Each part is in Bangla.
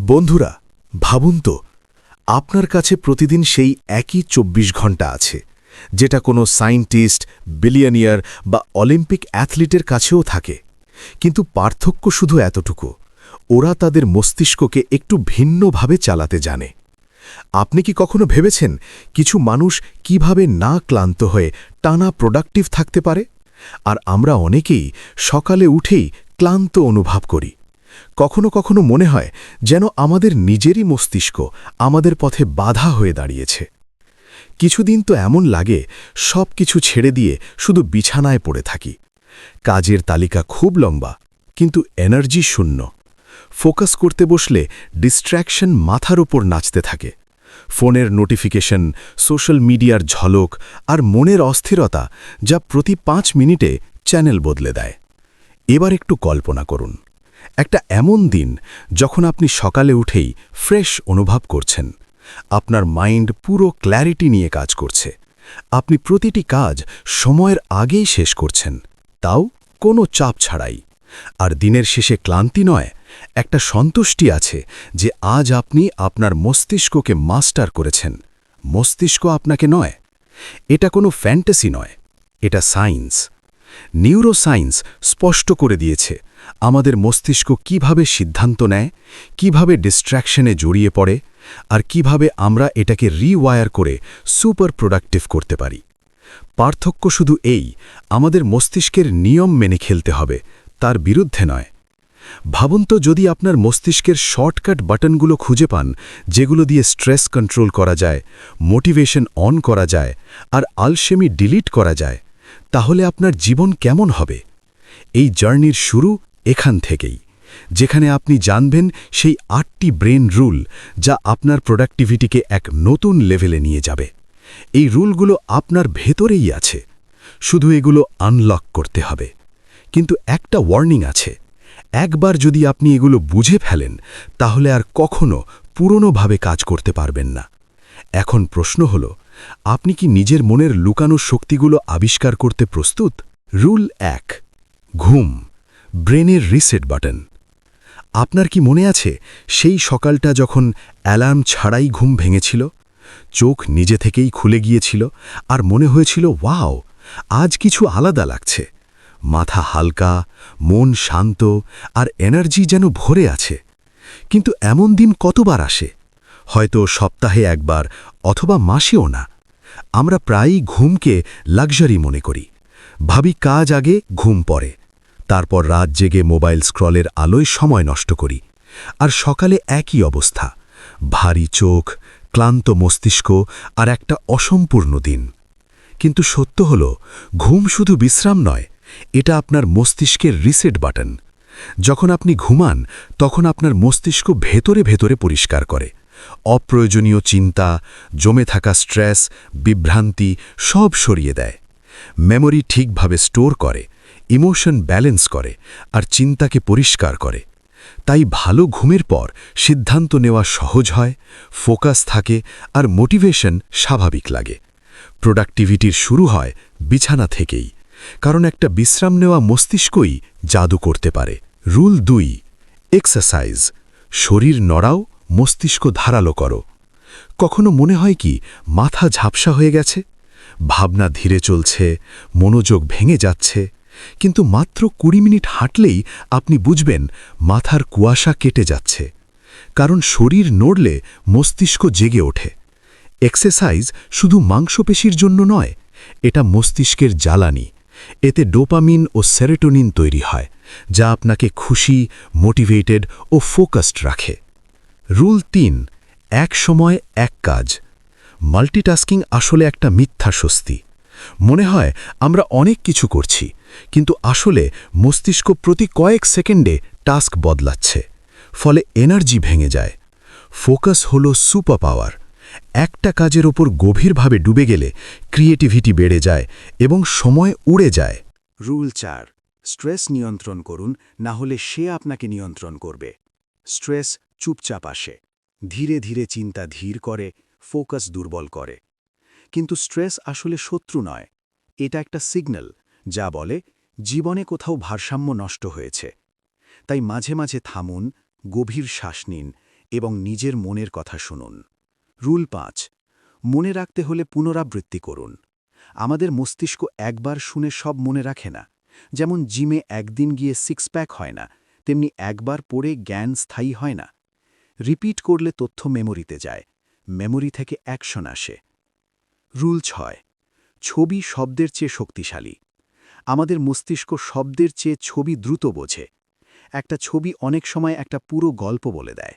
বন্ধুরা, ভাবুন তো, আপনার কাছে প্রতিদিন সেই একই ২৪ ঘন্টা আছে, যেটা কোনো সায়েন্টিস্ট, বিলিয়নিয়ার বা অলিম্পিক অ্যাথলিটের কাছেও থাকে। কিন্তু পার্থক্য শুধু এতটুকু, ওরা তাদের মস্তিষ্ককে একটু ভিন্নভাবে চালাতে জানে। আপনি কি কখনো ভেবেছেন কিছু মানুষ কিভাবে না ক্লান্ত হয়ে টানা প্রোডাক্টিভ থাকতে পারে? আর আমরা অনেকেই সকালে উঠেই ক্লান্ত অনুভব করি। কখনো কখনো মনে হয় যেন আমাদের নিজেরই মস্তিষ্ক আমাদের পথে বাধা হয়ে দাঁড়িয়েছে। কিছুদিন তো এমন লাগে সব কিছু ছেড়ে দিয়ে শুধু বিছানায় পড়ে থাকি। কাজের তালিকা খুব লম্বা, কিন্তু এনার্জি শূন্য। ফোকাস করতে বসলে ডিস্ট্র্যাকশন মাথার ওপর নাচতে থাকে। ফোনের নোটিফিকেশন, সোশ্যাল মিডিয়ার ঝলক আর মনের অস্থিরতা, যা প্রতি ৫ মিনিটে চ্যানেল বদলে দেয়। এবার একটু কল্পনা করুন, একটা এমন দিন যখন আপনি সকালে উঠেই ফ্রেশ অনুভব করছেন। আপনার মাইন্ড পুরো ক্ল্যারিটি নিয়ে কাজ করছে। আপনি প্রতিটি কাজ সময়ের আগেই শেষ করছেন, তাও কোনো চাপ ছাড়াই। আর দিনের শেষে ক্লান্তি নয়, একটা সন্তুষ্টি আছে যে আজ আপনি আপনার মস্তিষ্ককে মাস্টার করেছেন। মস্তিষ্ক আপনাকে নয়। এটা কোনো ফ্যান্টাসি নয়, এটা সায়েন্স। নিউরোসায়েন্স স্পষ্ট করে দিয়েছে আমাদের মস্তিষ্ক কিভাবে সিদ্ধান্ত নেয়, কিভাবে ডিস্ট্র্যাকশনে জড়িয়ে পড়ে, আর কিভাবে আমরা এটাকে রিওয়ায়ার করে সুপার প্রোডাক্টিভ করতে পারি। পার্থক্য শুধু এই, আমাদের মস্তিষ্কের নিয়ম মেনে খেলতে হবে, তার বিরুদ্ধে নয়। ভাবুন তো, যদি আপনার মস্তিষ্কের শর্টকাট বাটনগুলো খুঁজে পান, যেগুলো দিয়ে স্ট্রেস কন্ট্রোল করা যায়, মোটিভেশন অন করা যায়, আর আলসেমি ডিলিট করা যায়, তাহলে আপনার জীবন কেমন হবে? এই জার্নির শুরু এখান থেকেই, যেখানে আপনি জানবেন সেই ৮টি ব্রেন রুল, যা আপনার প্রোডাক্টিভিটিকে এক নতুন লেভেলে নিয়ে যাবে। এই রুলগুলো আপনার ভেতরেই আছে, শুধু এগুলো আনলক করতে হবে। কিন্তু একটা ওয়ার্নিং আছে, একবার যদি আপনি এগুলো বুঝে ফেলেন, তাহলে আর কখনো পুরনোভাবে কাজ করতে পারবেন না। এখন প্রশ্ন হল, আপনি কি নিজের মনের লুকানো শক্তিগুলো আবিষ্কার করতে প্রস্তুত? রুল ১, ঘুম, ব্রেনের রিসেট বাটন। আপনার কি মনে আছে সেই সকালটা যখন অ্যালার্ম ছাড়াই ঘুম ভেঙেছিল? চোখ নিজে থেকেই খুলে গিয়েছিল আর মনে হয়েছিল, ওয়াও, আজ কিছু আলাদা লাগছে। মাথা হালকা, মন শান্ত, আর এনার্জি যেন ভরে আছে। কিন্তু এমন দিন কতবার আসে? হয়তো সপ্তাহে একবার, অথবা মাসেও না। আমরা প্রায়ই ঘুমকে লাক্সারি মনে করি। ভাবি কাজ আগে, ঘুম পরে। তারপর রাত জেগে মোবাইল স্ক্রলের আলোয় সময় নষ্ট করি। আর সকালে একই অবস্থা, ভারী চোখ, ক্লান্ত মস্তিষ্ক আর একটা অসম্পূর্ণ দিন। কিন্তু সত্য হল, ঘুম শুধু বিশ্রাম নয়, এটা আপনার মস্তিষ্কের রিসেট বাটন। যখন আপনি ঘুমান, তখন আপনার মস্তিষ্ক ভেতরে ভেতরে পরিষ্কার করে। অপ্রয়োজনীয় চিন্তা, জমে থাকা স্ট্রেস, বিভ্রান্তি সব সরিয়ে দেয়। মেমোরি ঠিকভাবে স্টোর করে, ইমোশন ব্যালেন্স করে, আর চিন্তাকে পরিষ্কার করে। তাই ভালো ঘুমের পর সিদ্ধান্ত নেওয়া সহজ হয়, ফোকাস থাকে, আর মোটিভেশন স্বাভাবিক লাগে। প্রোডাক্টিভিটির শুরু হয় বিছানা থেকেই, কারণ একটা বিশ্রাম নেওয়া মস্তিষ্কই জাদু করতে পারে। রুল ২, এক্সারসাইজ, শরীর নড়াও, মস্তিষ্ক ধারালো করো। কখনো মনে হয় কি মাথা ঝাপসা হয়ে গেছে? ভাবনা ধীরে চলছে, মনোযোগ ভেঙে যাচ্ছে। কিন্তু মাত্র ২০ মিনিট হাঁটলেই আপনি বুঝবেন মাথার কুয়াশা কেটে যাচ্ছে। কারণ শরীর নড়লে মস্তিষ্ক জেগে ওঠে। এক্সারসাইজ শুধু মাংসপেশির জন্য নয়, এটা মস্তিষ্কের জ্বালানি। এতে ডোপামিন ও সেরোটোনিন তৈরি হয়, যা আপনাকে খুশি, মোটিভেটেড ও ফোকাসড রাখে। রুল ৩, এক সময় এক কাজ। মাল্টিটাস্কিং আসলে একটা মিথ্যা স্বস্তি। মনে হয় আমরা অনেক কিছু করছি, কিন্তু আসলে মস্তিষ্ক প্রতি কয়েক সেকেন্ডে টাস্ক বদলাচ্ছে। ফলে এনার্জি ভেঙে যায়। ফোকাস হলো সুপার পাওয়ার। একটা কাজের ওপর গভীরভাবে ডুবে গেলে ক্রিয়েটিভিটি বেড়ে যায় এবং সময় উড়ে যায়। রুল ৪, স্ট্রেস নিয়ন্ত্রণ করুন, না হলে সে আপনাকে নিয়ন্ত্রণ করবে। স্ট্রেস চুপচাপ আসে, ধীরে ধীরে চিন্তা ধীর করে, ফোকাস দুর্বল করে। কিন্তু স্ট্রেস আসলে শত্রু নয়, এটা একটা সিগন্যাল, যা বলে জীবনে কোথাও ভারসাম্য নষ্ট হয়েছে। তাই মাঝে মাঝে থামুন, গভীর শ্বাস নিন এবং নিজের মনের কথা শুনুন। রুল 5, মনে রাখতে হলে পুনরাবৃত্তি করুন। আমাদের মস্তিষ্ক একবার শুনে সব মনে রাখে না। যেমন জিমে একদিন গিয়ে সিক্স প্যাক হয় না, তেমনি একবার পড়ে জ্ঞান স্থায়ী হয় না। রিপিট করলে তথ্য মেমোরিতে যায়, মেমোরি থেকে অ্যাকশন আসে। রুল 6, ছবি শব্দের চেয়ে শক্তিশালী। আমাদের মস্তিষ্ক শব্দের চেয়ে ছবি দ্রুত বোঝে। একটা ছবি অনেক সময় একটা পুরো গল্প বলে দেয়।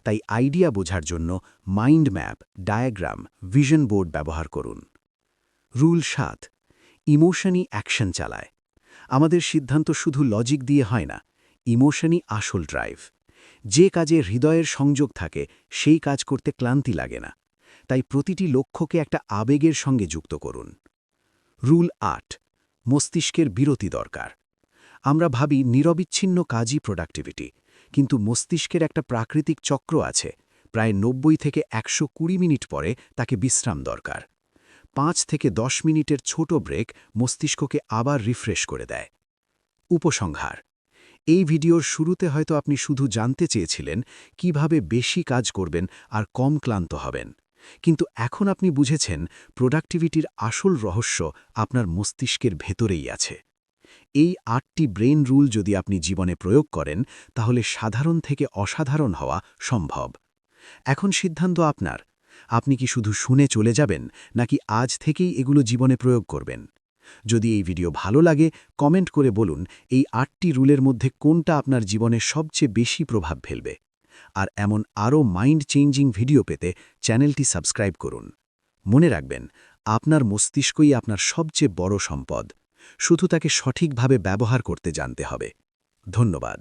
তাই আইডিয়া বোঝার জন্য mind map, diagram, vision board ব্যবহার করুন। রুল 7, ইমোশনই অ্যাকশন চালায়। আমাদের সিদ্ধান্ত শুধু লজিক দিয়ে হয় না, ইমোশনই আসল ড্রাইভ। যে কাজে হৃদয়ের সংযোগ থাকে সেই কাজ করতে ক্লান্তি লাগে না। তাই প্রতিটি লক্ষ্যকে একটা আবেগের সঙ্গে যুক্ত করুন। রুল 8, মস্তিষ্কের বিরতি দরকার। আমরা ভাবি নিরবিচ্ছিন্ন কাজই প্রোডাক্টিভিটি, কিন্তু মস্তিষ্কের একটা প্রাকৃতিক চক্র আছে। প্রায় 90 থেকে 120 মিনিট পরে তাকে বিশ্রাম দরকার। 5 থেকে 10 মিনিটের ছোট ব্রেক মস্তিষ্ককে আবার রিফ্রেশ করে দেয়। উপসংহার: এই ভিডিওর শুরুতে হয়তো আপনি শুধু জানতে চেয়েছিলেন কিভাবে বেশি কাজ করবেন আর কম ক্লান্ত হবেন, কিন্তু এখন আপনি বুঝেছেন প্রোডাক্টিভিটির আসল রহস্য আপনার মস্তিষ্কের ভেতরেই আছে। এই 8টি ব্রেইন রুল যদি আপনি জীবনে প্রয়োগ করেন, তাহলে সাধারণ থেকে অসাধারণ হওয়া সম্ভব। এখন সিদ্ধান্ত আপনার। আপনি কি শুধু শুনে চলে যাবেন, নাকি আজ থেকেই এগুলো জীবনে প্রয়োগ করবেন? যদি এই ভিডিও ভালো লাগে, কমেন্ট করে বলুন এই 8টি রুলের মধ্যে কোনটা আপনার জীবনে সবচেয়ে বেশি প্রভাব ফেলবে। আর এমন আরও মাইন্ড চেঞ্জিং ভিডিও পেতে চ্যানেলটি সাবস্ক্রাইব করুন। মনে রাখবেন, আপনার মস্তিষ্কই আপনার সবচেয়ে বড় সম্পদ। শুধু তাকে সঠিকভাবে ব্যবহার করতে জানতে হবে। ধন্যবাদ।